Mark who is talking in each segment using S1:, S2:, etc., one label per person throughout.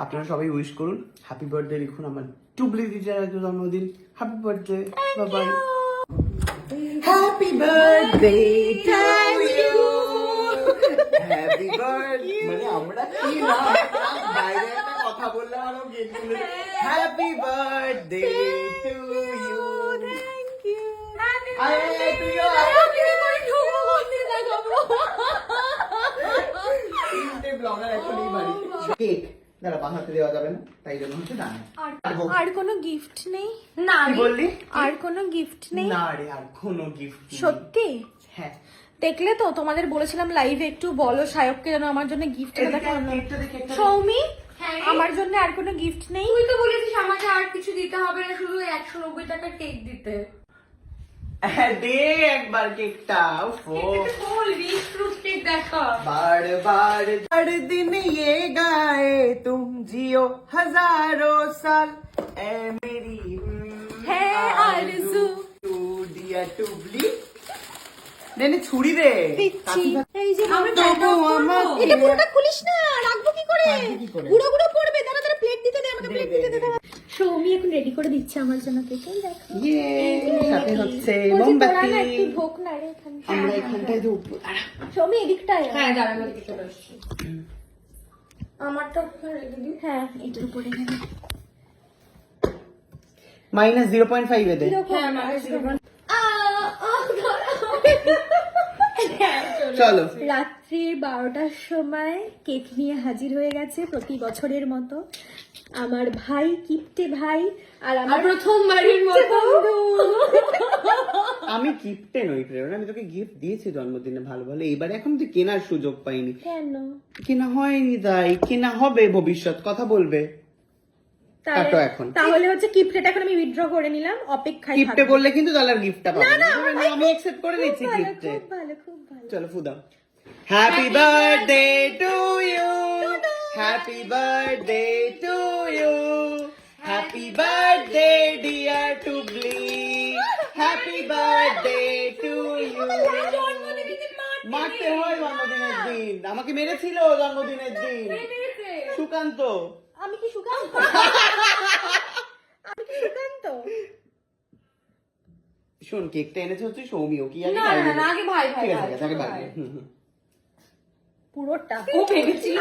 S1: আপনারা সবাই উইশ করুন, হ্যাপি বার্থডে লিখুন আমার টুবলি দিদির জন্মদিন। Happy birthday, bye bye. Happy birthday to you, happy birthday. মানে আমরা কি না বাইরে একটা কথা বললাম আরো গেছিল। Happy birthday to you,
S2: thank you.
S1: আরে তুই ব্লগার এখন এই বাড়ি কেক দাঁড়া বানাতে দেওয়া যাবে না, তাই জন্য হচ্ছে না।
S2: আর কোনো গিফট নেই?
S3: না
S1: কি বললি?
S2: আর কোনো গিফট নেই?
S1: না রে, আর কোনো গিফট
S2: সত্যি?
S1: হ্যাঁ।
S2: দেখলে তো, তোমাদের বলেছিলাম লাইভে একটু বলো সায়ককে যেন আমার জন্য গিফট এনে দেখো।
S1: কেকটা দেখে একটা
S2: সৌমি,
S3: হ্যাঁ।
S2: আমার জন্য আর কোনো গিফট নেই?
S3: তুই তো বলেছিস আমাকে আর কিছু দিতে হবে না, শুধু 190 টাকা কেক দিতে।
S1: দে একবার কেকটা। ওফো
S3: কোল রিচ ফ্রুট কেক দেখা।
S1: बार बार हर दिन ये गाए तुम जियो हजारों साल ए मेरी
S2: है आरज़ू।
S1: टू डियर टुबली নেনে ছুরি দে।
S2: দিচ্ছি। এই যে
S3: আমি
S2: বাবা,
S3: তবু আমার
S2: এটা পুরোটা খুলিস না, রাখবো কি করে?
S1: রাখবো কি করে?
S2: গুঁড়ো গুঁড়ো পড়বে। দাঁড়া দাঁড়া, প্লেট দিতে দে আমাকে,
S1: দে,
S2: প্লেট
S1: দে,
S2: দিতে দে।
S1: দে।
S2: সৌমি এখন রেডি করে দিচ্ছে আমার জন্য কেক। এই দেখো,
S1: ইয়ে সাথে হচ্ছে
S2: বলছি তোরা
S1: মোমবাতি।
S2: না একটু ঢোক না রে এখানে।
S1: আমরা এখানটায় ঢুকবো।
S2: সৌমি এদিকটায় আয়।
S3: হ্যাঁ দাঁড়ানো দিকে চলে আসছি। আমারটা রেখে দিই।
S2: হ্যাঁ, এটার উপরে রেখে দে।
S1: মাইনাস 0.5 এ দে।
S2: কিরকম?
S3: হ্যাঁ, মানে
S1: চলো
S2: রাত্রি 12টার সময় কেক নিয়ে হাজির হয়ে গেছে প্রতি বছরের মতো আমার ভাই, কিপ্টে ভাই, আর
S3: আর
S2: আমার
S3: প্রথমবারের মতো
S2: বন্ধু।
S1: আমি গিফটে নই প্রেরণা, আমি তোকে গিফট দিয়েছি জন্মদিনে ভালো ভালো, এবারে এখন তুই কেনার সুযোগ পাইনি।
S2: কেন?
S1: কেনা হয়নি, তাই কেনা হবে ভবিষ্যৎ কথা বলবে। কাটো এখন।
S2: তাহলে হচ্ছে কিপ্টেটা এখন আমি উইথড্র করে নিলাম, অপেক্ষায়
S1: গিফটে
S2: থাকবো।
S1: বললে কিন্তু তাহলে আর গিফটটা পাবে না। আমি অ্যাকসেপ্ট করে নিচ্ছি
S2: খুব ভালো,
S1: গিফটে।
S2: খুব ভালো, খুব ভালো।
S1: চলো ফুদাও। Happy birthday to you, happy birthday to you, happy birthday dear Tubli, happy birthday to you. মারতে হয় জন্মদিনের দিন, আমাকে মেরেছিল জন্মদিনের দিন সুকান্ত।
S2: আমি কি সুকান্ত? আমি কি সুকান্ত?
S1: শোন কেকটা এনেছে হচ্ছে সৌমিও, কি আগে
S3: না
S1: খাইয়ে
S3: না
S1: দেবে।
S3: না, আগে ভাই ভাই
S1: ঠিক আছে,
S3: ভাই,
S1: ঠিক আছে, আগে
S3: ছোট
S1: ভাই।
S3: ভাই।
S2: পুরোটা
S3: ও ভেবেছিল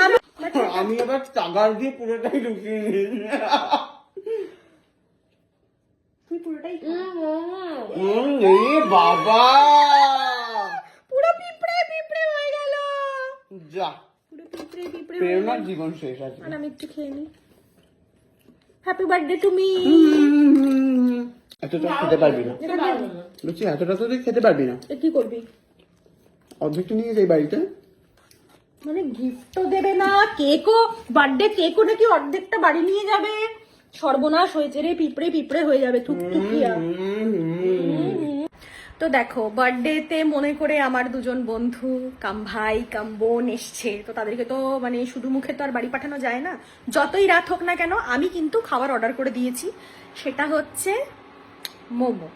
S1: আমি আবার চাগার দিয়ে পুরোটাই ঢুকিয়ে নিই।
S2: তুই পুরোটাই খা।
S1: এ বাবা
S2: পুরো পিঁপড়ে পিঁপড়ে হয়ে গেল।
S1: যা,
S2: পুরো পিঁপড়ে পিঁপড়ে হয়ে
S1: প্রেরণার
S2: গেল।
S1: জীবন শেষ আছে।
S2: আর আমি একটু খেয়ে নিই। Happy birthday to me.
S1: এতটা খেতে পারবি না বুঝছি, এতটা তো তুই খেতে পারবি না।
S2: কি করবি?
S1: অর্ধেকটা নিয়ে যাই বাড়িতে।
S2: মানে গিফট তো দেবে না, কেকও, বার্থডে কেকও নাকি অর্ধেকটা বাড়ি নিয়ে যাবে। সর্বনাশ হয়েছে রে, পিঁপড়ে পিঁপড়ে হয়ে যাবে থুকথুকিয়া। তো দেখো, বার্থডেতে মনে করে আমার দুজন বন্ধু কাম ভাই কাম বোন এসছে, তো তাদেরকে তো মানে শুধু মুখে তো আর বাড়ি পাঠানো যায় না। যতই রাত হোক না কেন, আমি কিন্তু খাবার অর্ডার করে দিয়েছি। সেটা হচ্ছে মোমো,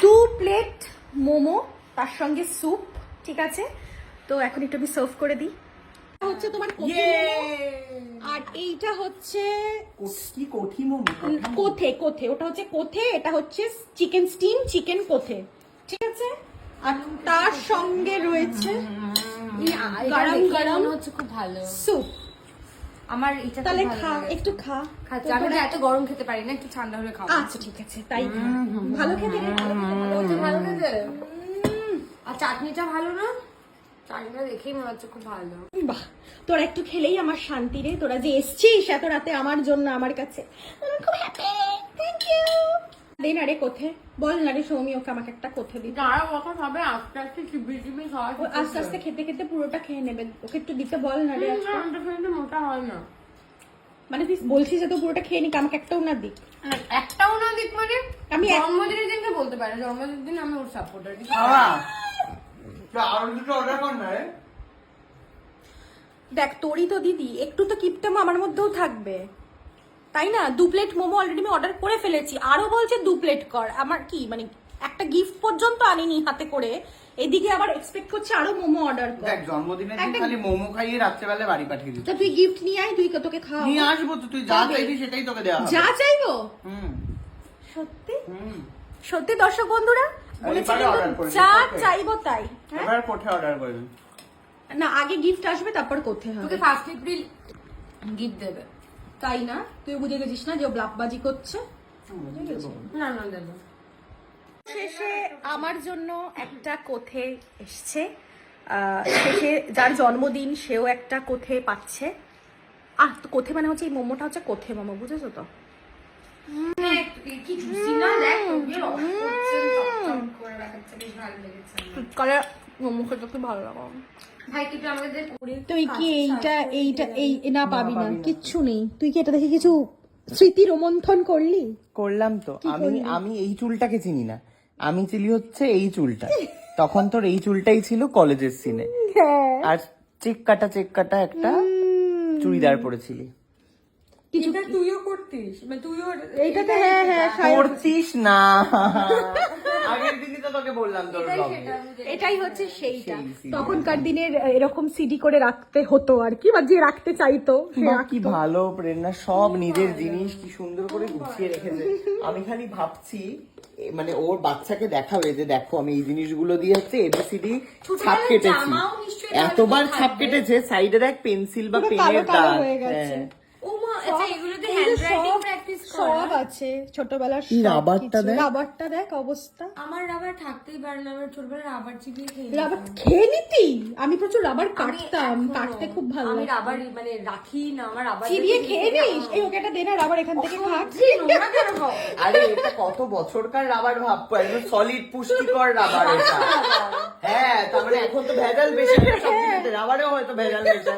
S2: দু প্লেট মোমো, তার সঙ্গে স্যুপ। ঠিক আছে, তো এখন একটু আমি সার্ভ করে দিই। হচ্ছে তোমার কোথে মোমো, আর এইটা হচ্ছে
S1: কি কঠি মোমো,
S2: কোথে, কোথে, ওটা হচ্ছে কোথে, এটা হচ্ছে চিকেন স্টিম, চিকেন কোথে। ঠিক আছে, আর তার সঙ্গে রয়েছে গরম গরম
S3: হচ্ছে খুব ভালো
S2: স্যুপ।
S3: আমার এটা
S2: তাহলে খা, একটু খা।
S3: খাচ্ছি, আমি তো এত গরম খেতে পারি না, একটু ঠান্ডা হলে খাবো।
S2: আচ্ছা ঠিক আছে, তাই খা। ভালো খেতে রে, ভালো খেতে,
S3: ওটা ভালো খেতে। আর চাটনিটা ভালো না? চাটনিটা দেখেই মনে হচ্ছে খুব ভালো।
S2: বাহ, তোরা একটু খেলেই আমার শান্তি রে। তোরা যে এসছিস এত রাতে আমার জন্য আমার কাছে, আমি খুব হ্যাপি। Thank you. দে না রে কোথে, বল না রে সৌমি, ওকে আমাকে একটা কোথে দি।
S3: যারা কখন হবে আস্তে আস্তে চিবি চিবি খাওয়া
S2: ও আস্তে আস্তে খেতে খেতে পুরোটা খেয়ে নেবে, ওকে একটু দিতে বল না রে আজকে।
S3: মোটা হয় না।
S2: মানে তুই বলছিস যে তো পুরোটা খেয়ে নিক, আমাকে একটাও না দিক।
S3: একটাও না দিক মানে
S2: আমি
S3: জন্মদিনের দিনকে বলতে পারি, জন্মদিনের দিন আমি ওর সাপোর্টার।
S1: আর দুটো অর্ডার কর না রে।
S2: দেখ, তোরই তো দিদি, একটু তো কিপটাম আমার মধ্যেও থাকবে, তাই না? 2 প্লেট মোমো অলরেডি আমি অর্ডার করে ফেলেছি, আরো বলছে 2 প্লেট কর। আমার কি মানে একটা গিফট পর্যন্ত আনিনি হাতে করে, এদিকে আবার এক্সপেক্ট করছে আরো মোমো অর্ডার কর।
S1: দেখ জন্মদিনের দিন খালি মোমো খাইয়ে রাত্রেবেলা বাড়ি পাঠিয়ে দিচ্ছি।
S2: তা তুই গিফট নিয়ে আয়, তুই তোকে খাওয়া
S1: নিয়ে আসবো তো, তুই যা চাইবি সেটাই তোকে দেওয়া হবে।
S2: যা চাইবো
S1: হুম
S2: সত্যি
S1: হুম।
S2: সত্যি দর্শক বন্ধুরা বলেছি
S1: এবারে order করে
S2: যা
S1: দিই, okay?
S2: চাইবো তাই। হ্যাঁ
S1: এবার কোথায় অর্ডার করবি?
S2: না আগে গিফট আসবে তারপর কোথায় হবে
S3: তোকে 1 এপ্রিল গিফট দেবে।
S2: তাই না? তুই বুঝে গেছিস না যে ও ব্লাফবাজি করছে?
S3: না না দেবে।
S2: শেষে আমার জন্য একটা কোথে এসছে, শেষে যার জন্মদিন সেও একটা কোথে পাচ্ছে। তো কোথে মানে হচ্ছে এই মোমোটা হচ্ছে কোথে মোমো, বুঝেছো তো?
S3: কি জুসি না, দেখ তোকে রস করছে, চকচক করে রাখাচ্ছে, বেশ ভালো লেগেছে আমার।
S2: শীতকালে মোমো খেতে খুব ভালো লাগে।
S3: ভাই তুই আমাকে দে করে।
S2: তুই কি এই না পাবি না, কিচ্ছু নেই। তুই কি এটা দেখে কিছু স্মৃতি রোমন্থন করলি?
S1: করলাম তো। আমি এই চুলটাকে চিনি না, আমি চিনি হচ্ছে এই চুলটা। তখন তোর এই চুলটাই ছিল কলেজের সিনে, আর চেক কাটা একটা চুড়িদার পরেছিলি।
S2: কিছু
S3: তুইও করতিস, মানে তুইও
S2: এইটাতে হ্যাঁ
S1: করতিস না, আগের দিনই তো তোকে বললাম তোর ব্লগে।
S2: এটাই হচ্ছে সেইটা।
S1: সেই scene।
S2: তখনকার দিনের এরকম সিডি করে রাখতে হতো আর কি, বা যে রাখতে চাইতো সে
S1: মা,
S2: রাখতো।
S1: কি ভালো প্রেরণা, সব নিজের জিনিস কি সুন্দর করে গুছিয়ে রেখেছে। আমি খালি ভাবছি মানে ওর বাচ্চাকে দেখাবে যে দেখো আমি এই জিনিসগুলো দিয়ে হচ্ছে এবিসিডি ছাপ কেটেছি,
S3: জামাও নিশ্চয়ই
S1: এতবার
S3: ভালো
S1: ছাপ
S3: থাকবে।
S1: কেটেছে, সাইডে দেখ পেন্সিল বা
S2: পুরো
S1: পেনের
S2: কালো
S1: দাগ।
S2: হয়ে গেছে।
S1: হ্যাঁ।
S3: ও মা, আচ্ছা এগুলোতে হ্যান্ডরাইটিং প্র্যাকটিস
S2: সব আছে ছোটবেলার
S1: এই রাবারটা দেখ।
S2: রাবারটা দেখ অবস্থা।
S3: আমার রাবার থাকতেই পারে না, আমার ছোটবেলায় রাবার চিবিয়ে খেয়ে
S2: রাবার খেয়ে নিতি? আমি প্রচুর রাবার কাটতাম,
S3: এখনো-
S2: কাটতে খুব ভালো
S3: আমি
S2: লাগতো।
S3: রাবার মানে রাখি না, আমার রাবার
S2: চিবিয়ে খেয়ে নিস? এই ওকে একটা দে না রাবার, এখান থেকে খা।
S3: নোংরা কেন খাও?
S1: আরে এটা কত বছরকার রাবার ভাববো, একদম সলিড পুষ্টিকর রাবার এটা। হ্যাঁ তার মানে এখন তো ভেজাল বেশি, রাবারেও হয়তো ভেজাল বেশি,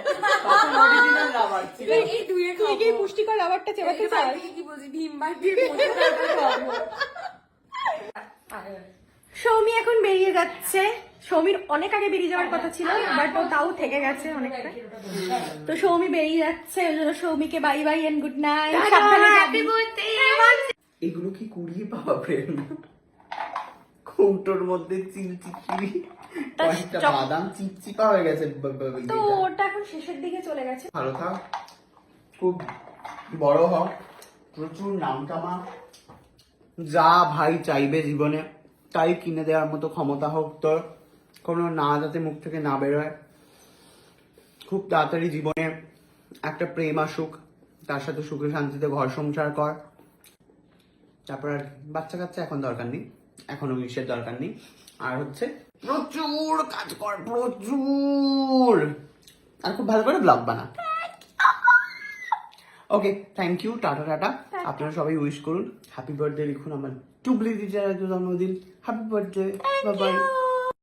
S1: তখন অরিজিনাল রাবার ছিল।
S3: এই দুয়ে
S2: তুই কি পুষ্টিকর রাবারটা চেবাতে চাস?
S3: কি বলছি, ভীম বার দিয়ে পচে তারপর খাবো।
S2: সৌমি এখন বেরিয়ে যাচ্ছে। সৌমির অনেক আগে বেরিয়ে যাওয়ার কথা ছিল, বাট ও তাও থেকে গেছে অনেকটা। তো সৌমি বেরিয়ে যাচ্ছে, ওই জন্য সৌমিকে bye bye and good night. সাবধানে যাবি।
S1: এগুলো কি কুড়িয়ে পাওয়া প্রেরণা? কৌটোর মধ্যে চিলচিপি কয়েকটা বাদাম চিপচিপা হয়ে গেছে।
S2: তো ওটা এখন শেষের দিকে চলে গেছে।
S1: ভালো থাক, খুব বড় হ, প্রচুর নাম কামা, যা ভাই চাইবে জীবনে তাই কিনে দেওয়ার মতো ক্ষমতা হোক তোর, কোনো না যাতে মুখ থেকে না বেরোয়। খুব তাড়াতাড়ি জীবনে একটা প্রেম আসুক, তার সাথে সুখে শান্তিতে ঘর সংসার কর। তারপর আর বাচ্চা কাচ্চা এখন দরকার নেই, এখনো মিশের দরকার নেই। আর হচ্ছে প্রচুর কাজ কর, প্রচুর, আর খুব ভালো করে ব্লগ বানা। ওকে, থ্যাংক ইউ, টাটা টাটা। আপনারা সবাই উইশ করুন, হ্যাপি বার্থডে লিখুন আমার টুবলি দিদির জন্মদিন, হ্যাপি বার্থডে, বাই বাই।